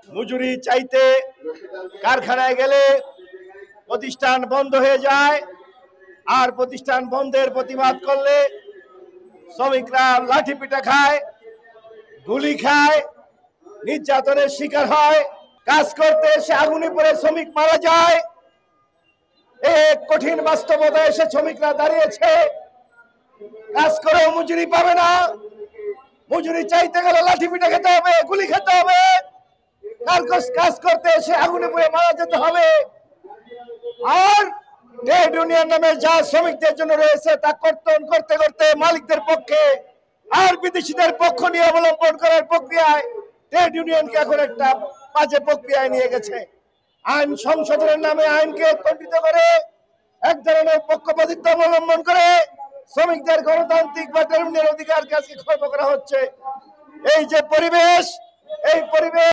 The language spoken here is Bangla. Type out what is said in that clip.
মজুরি চাইতে কারখানায় গেলে প্রতিষ্ঠান বন্ধ হয়ে যায়, আর প্রতিষ্ঠান বন্ধের প্রতিবাদ করলে শ্রমিকরা লাঠি পিটা খায়, গুলি খায়, নির্যাতনের শিকার হয়। কাজ করতে এসে আগুনে পড়ে শ্রমিক মারা যায়। এক কঠিন বাস্তবতা এসে শ্রমিকরা দাঁড়িয়েছে। কাজ করেও মজুরি পাবে না, মজুরি চাইতে গেলে লাঠি পিটা খেতে হবে, গুলি খেতে হবে, কাজ করতে এসে আগুনে পুড়ে মারা যেতে হবে। আর ট্রেড ইউনিয়ন নামে যা শ্রমিকদের জন্য রয়েছে তা কর্তন করতে করতে মালিকদের পক্ষে আর বিদেশিদের পক্ষ নিয়ে অবলম্বন করার প্রক্রিয়ায় ট্রেড ইউনিয়নকে এখন একটা বাজে প্রক্রিয়ায় নিয়ে গেছে। আইন সংশোধনের নামে আইনকে খণ্ডিত করে এক ধরনের পক্ষপাতিত্ব অবলম্বন করে শ্রমিকদের গণতান্ত্রিক বা ট্রেড ইউনিয়নের অধিকারকে আজকে খর্ব করা হচ্ছে। এই যে পরিবেশ, এই পরিবেশ